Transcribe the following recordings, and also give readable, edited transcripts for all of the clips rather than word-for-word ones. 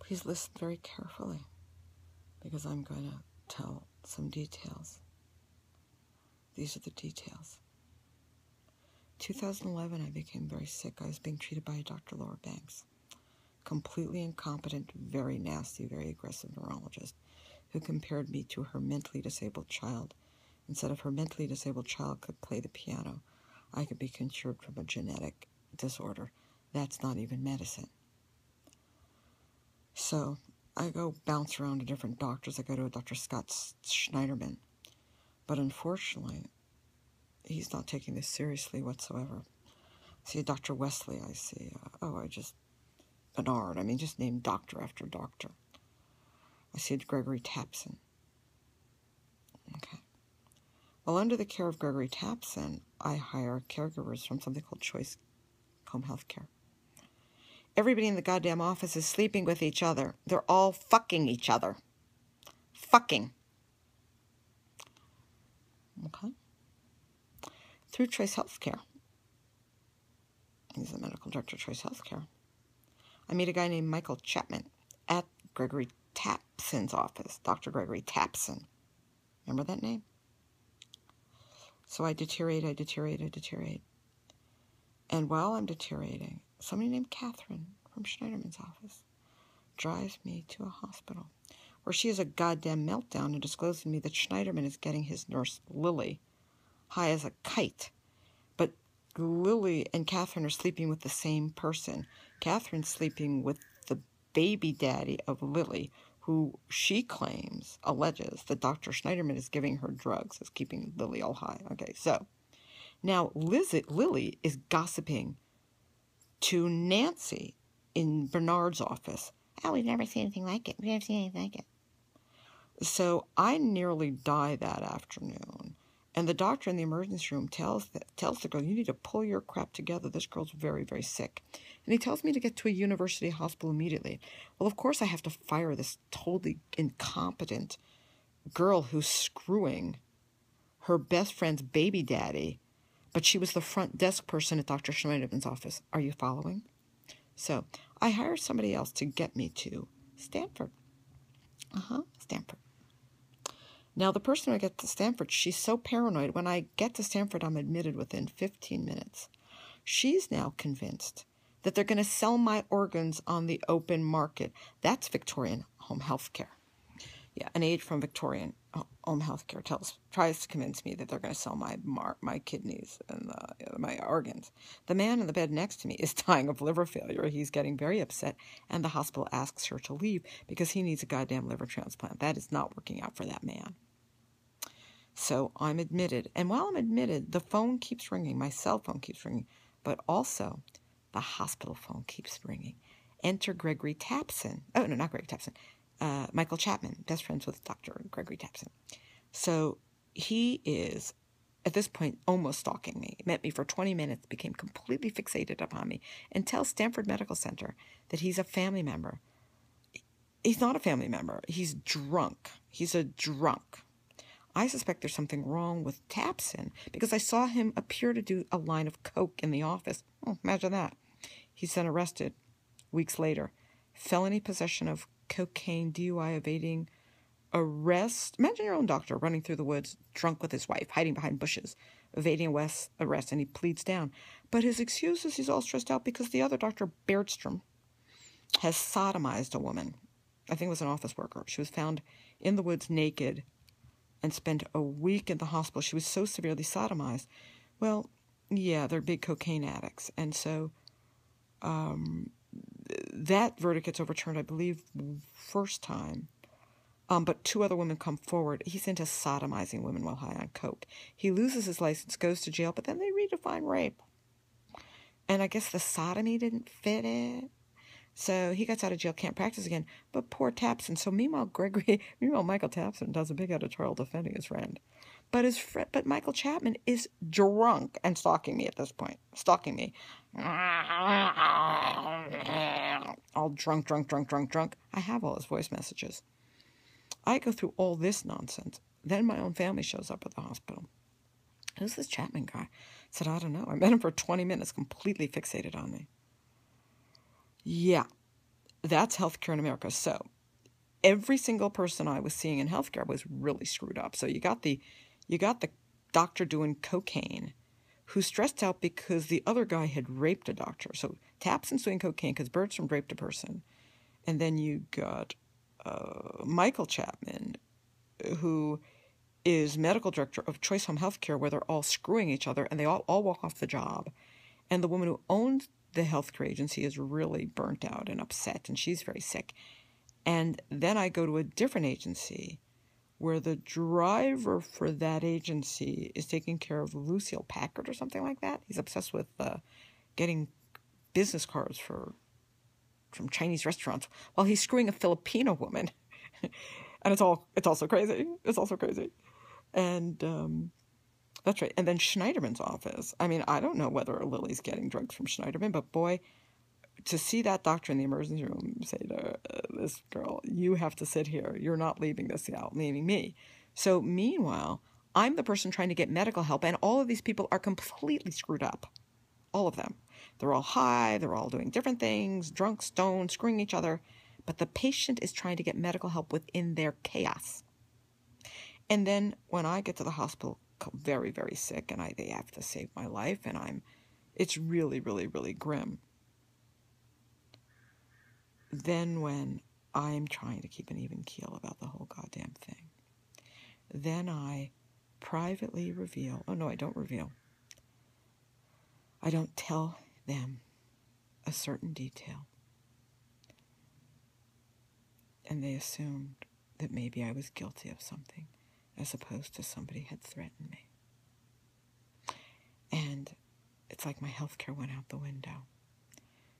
Please listen very carefully, because I'm going to tell some details. These are the details. 2011, I became very sick. I was being treated by Dr. Laura Banks, completely incompetent, very nasty, very aggressive neurologist, who compared me to her mentally disabled child. Instead of her mentally disabled child could play the piano, I could be cured from a genetic disorder. That's not even medicine. So I go bounce around to different doctors. I go to a Dr. Scott Schniederman. But unfortunately, he's not taking this seriously whatsoever. I see Dr. Wesley. I see, Bernard. I mean, just name doctor after doctor. I see Gregory Tapson. Okay. Well, under the care of Gregory Tapson, I hire caregivers from something called Choice Home Health Care. Everybody in the goddamn office is sleeping with each other. They're all fucking each other. Fucking. Okay. Through Choice Healthcare, he's the medical director of Choice Healthcare, I meet a guy named Michael Chapman at Gregory Tapson's office. Dr. Gregory Tapson. Remember that name? So I deteriorate. And while I'm deteriorating, somebody named Catherine from Schniederman's office drives me to a hospital where she has a goddamn meltdown and discloses to me that Schniederman is getting his nurse, Lily, high as a kite. But Lily and Catherine are sleeping with the same person. Catherine's sleeping with the baby daddy of Lily, who she claims, alleges, that Dr. Schniederman is giving her drugs, is keeping Lily all high. Okay, so now Lily is gossiping to Nancy in Bernard's office. Oh, we've never seen anything like it. We've never seen anything like it. So I nearly die that afternoon. And the doctor in the emergency room tells the girl, you need to pull your crap together. This girl's very, very sick. And he tells me to get to a university hospital immediately. Well, of course I have to fire this totally incompetent girl who's screwing her best friend's baby daddy, but she was the front desk person at Dr. Schniederman's office. Are you following? So I hire somebody else to get me to Stanford. Stanford. Now, the person I get to Stanford, she's so paranoid. When I get to Stanford, I'm admitted within 15 minutes. She's now convinced that they're going to sell my organs on the open market. That's Victorian home health care. Yeah, an aide from Victorian home health care tries to convince me that they're going to sell my kidneys and my organs. The man in the bed next to me is dying of liver failure. He's getting very upset, and the hospital asks her to leave because he needs a goddamn liver transplant. That is not working out for that man. So I'm admitted. And while I'm admitted, the phone keeps ringing. My cell phone keeps ringing. But also, the hospital phone keeps ringing. Enter Gregory Tapson. Oh, no, not Gregory Tapson. Michael Chapman, best friends with Dr. Gregory Tapson. So he is, at this point, almost stalking me. He met me for 20 minutes, became completely fixated upon me, and tells Stanford Medical Center that he's a family member. He's not a family member. He's drunk. He's a drunk. I suspect there's something wrong with Tapson because I saw him appear to do a line of coke in the office. Oh, imagine that. He's then arrested weeks later. Felony possession of cocaine, DUI, evading arrest. Imagine your own doctor running through the woods, drunk with his wife, hiding behind bushes, evading arrest, and he pleads down. But his excuse is he's all stressed out because the other doctor, Bergstrom, has sodomized a woman. I think it was an office worker. She was found in the woods naked and spent a week in the hospital. She was so severely sodomized. Well, yeah, they're big cocaine addicts. And so that verdict gets overturned, I believe, first time. But two other women come forward. He's into sodomizing women while high on coke. He loses his license, goes to jail, but then they redefine rape. And I guess the sodomy didn't fit it. So he gets out of jail, can't practice again. But poor Tapson. So meanwhile, Michael Tapson does a big editorial defending his friend. But Michael Chapman is drunk and stalking me at this point. Stalking me. All drunk. I have all his voice messages. I go through all this nonsense. Then my own family shows up at the hospital. Who's this Chapman guy? I said, I don't know. I met him for 20 minutes, completely fixated on me. Yeah. that's healthcare in America. So every single person I was seeing in healthcare was really screwed up. So you got the doctor doing cocaine who stressed out because the other guy had raped a doctor. So Tapson's doing cocaine because Bertram raped a person. And then you got Michael Chapman, who is medical director of Choice Home Healthcare, where they're all screwing each other and they all walk off the job. And the woman who owns the healthcare agency is really burnt out and upset, and she's very sick. And then I go to a different agency where the driver for that agency is taking care of Lucille Packard or something like that. He's obsessed with getting business cards from Chinese restaurants while he's screwing a Filipino woman. And it's also crazy. It's also crazy. And that's right. And then Schniederman's office. I mean, I don't know whether Lily's getting drugs from Schniederman, but boy, to see that doctor in the emergency room say to this girl, you have to sit here. You're not leaving this out, leaving me. So meanwhile, I'm the person trying to get medical help, and all of these people are completely screwed up. All of them. They're all high. They're all doing different things, drunk, stoned, screwing each other. But the patient is trying to get medical help within their chaos. And then when I get to the hospital, very, very sick, and they have to save my life, and it's really, really, really grim. Then when I'm trying to keep an even keel about the whole goddamn thing, then I privately reveal, oh no, I don't reveal. I don't tell them a certain detail. And they assumed that maybe I was guilty of something, as opposed to somebody had threatened me. And it's like my healthcare went out the window.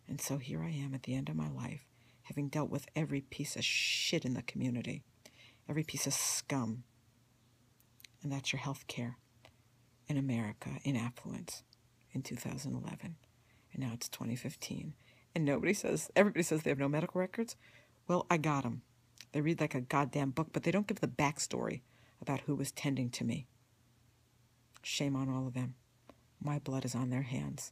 And so here I am at the end of my life, having dealt with every piece of shit in the community, every piece of scum. And that's your healthcare in America, in affluence, in 2011. And now it's 2015. And everybody says they have no medical records. Well, I got them. They read like a goddamn book, but they don't give the backstory about who was tending to me. Shame on all of them. My blood is on their hands.